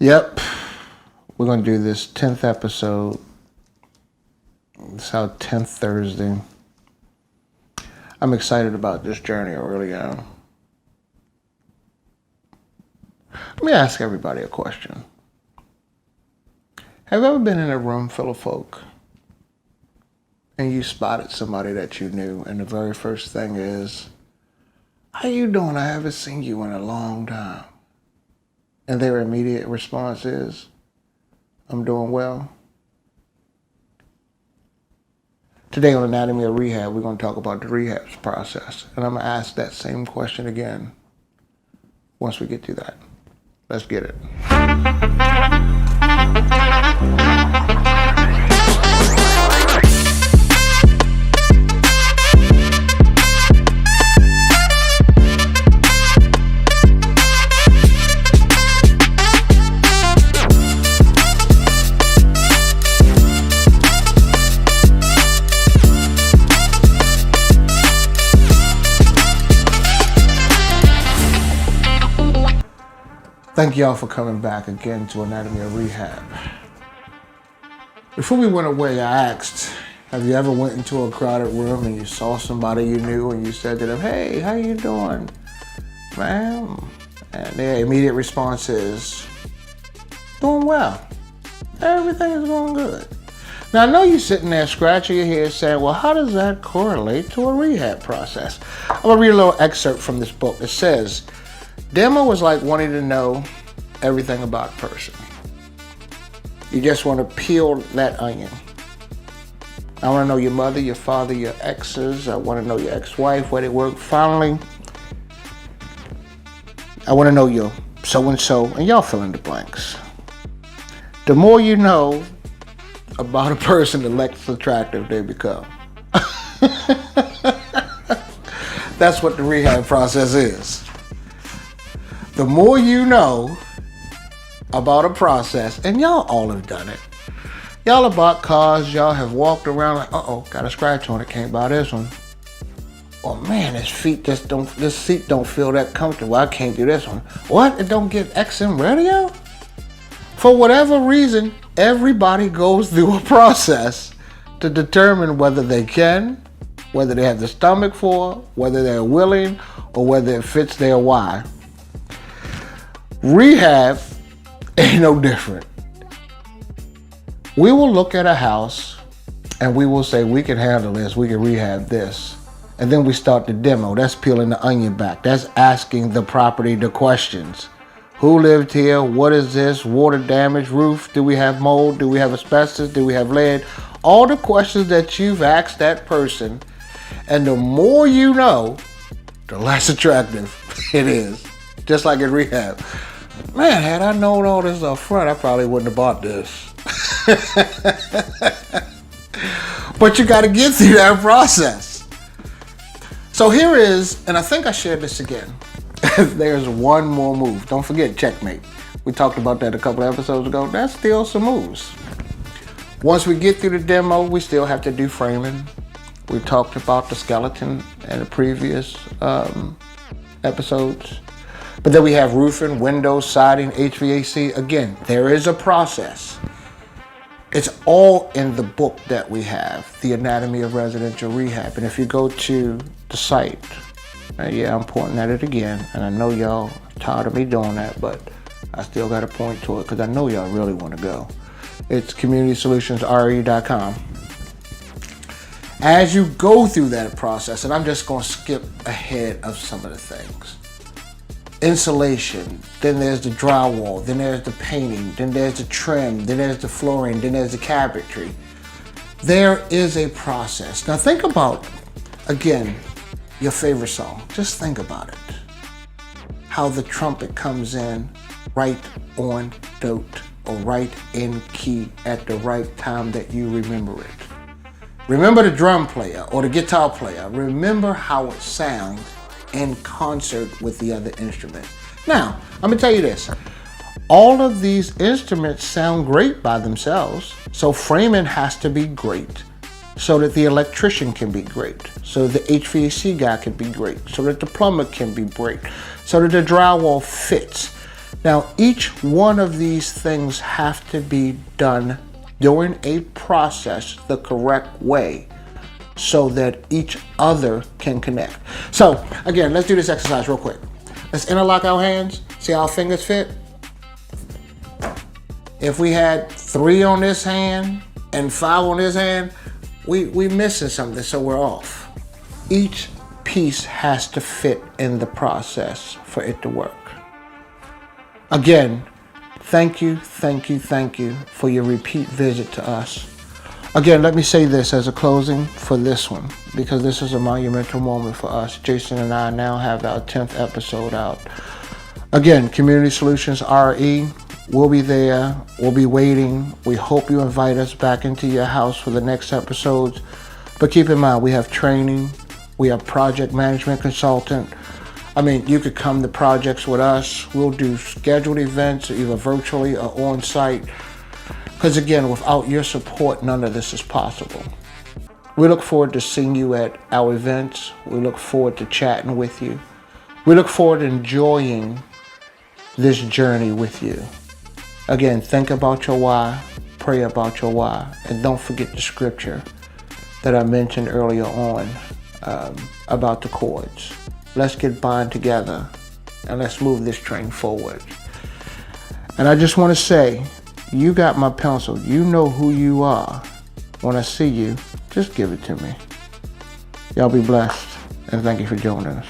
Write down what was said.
Yep, we're going to do this 10th episode. It's our 10th Thursday. I'm excited about this journey, I really am. Let me ask everybody a question. Have you ever been in a room full of folk and you spotted somebody that you knew, and the very first thing is, "How you doing? I haven't seen you in a long time." And their immediate response is, "I'm doing well." Today on Anatomy of Rehab, we're going to talk about the rehab process. And I'm going to ask that same question again once we get through that. Let's get it. Thank y'all for coming back again to Anatomy of Rehab. Before we went away, I asked, have you ever went into a crowded room and you saw somebody you knew and you said to them, "Hey, how you doing, ma'am?" And their immediate response is, "Doing well. Everything is going good." Now, I know you're sitting there scratching your head saying, well, how does that correlate to a rehab process? I'm going to read a little excerpt from this book. It says, demo was like wanting to know everything about a person. You just want to peel that onion. I want to know your mother, your father, your exes. I want to know your ex-wife, where they work. Finally, I want to know your so-and-so, and y'all fill in the blanks. The more you know about a person, the less attractive they become. That's what the rehab process is. The more you know about a process, and y'all all have done it. Y'all have bought cars, y'all have walked around like, got a scratch on it, can't buy this one. Oh man, this seat don't feel that comfortable, I can't do this one. What, it don't get XM radio? For whatever reason, everybody goes through a process to determine whether they can, whether they have the stomach for, whether they're willing, or whether it fits their why. Rehab ain't no different. We will look at a house and we will say, we can handle this, we can rehab this. And then we start the demo. That's peeling the onion back. That's asking the property the questions. Who lived here? What is this? Water damage, roof? Do we have mold? Do we have asbestos? Do we have lead? All the questions that you've asked that person. And the more you know, the less attractive it is. Just like in rehab. Man, had I known all this up front, I probably wouldn't have bought this. But you got to get through that process. So here is, and I think I shared this again. There's one more move. Don't forget checkmate. We talked about that a couple of episodes ago. That's still some moves. Once we get through the demo, we still have to do framing. We talked about the skeleton in the previous episodes. But then we have roofing, windows, siding, HVAC. Again, there is a process. It's all in the book that we have, The Anatomy of Residential Rehab. And if you go to the site, I'm pointing at it again, and I know y'all are tired of me doing that, but I still got to point to it because I know y'all really want to go. It's communitysolutionsre.com. As you go through that process, and I'm just going to skip ahead of some of the things. Insulation, then there's the drywall, then there's the painting, then there's the trim, then there's the flooring, then there's the cabinetry. There is a process. Now think about, again, your favorite song. Just think about it. How the trumpet comes in right on note or right in key at the right time that you remember it. Remember the drum player or the guitar player. Remember how it sounds in concert with the other instruments. Now, I'm gonna tell you this. All of these instruments sound great by themselves, so framing has to be great so that the electrician can be great, so the HVAC guy can be great, so that the plumber can be great, so that the drywall fits, Now, each one of these things have to be done during a process the correct way so that each other can connect. So again, let's do this exercise real quick. Let's interlock our hands, see how our fingers fit. If we had 3 on this hand and 5 on this hand, we missing something, so we're off. Each piece has to fit in the process for it to work. Again, thank you for your repeat visit to us. Again, let me say this as a closing for this one, because this is a monumental moment for us. Jason and I now have our 10th episode out. Again, Community Solutions RE, we'll be there, we'll be waiting. We hope you invite us back into your house for the next episodes. But keep in mind, we have training, we have project management consultant. I mean, you could come to projects with us. We'll do scheduled events, either virtually or on site. Because again, without your support, none of this is possible. We look forward to seeing you at our events. We look forward to chatting with you. We look forward to enjoying this journey with you. Again, think about your why, pray about your why, and don't forget the scripture that I mentioned earlier on about the chords. Let's get bind together and let's move this train forward. And I just want to say, you got my pencil. You know who you are. When I see you, just give it to me. Y'all be blessed, and thank you for joining us.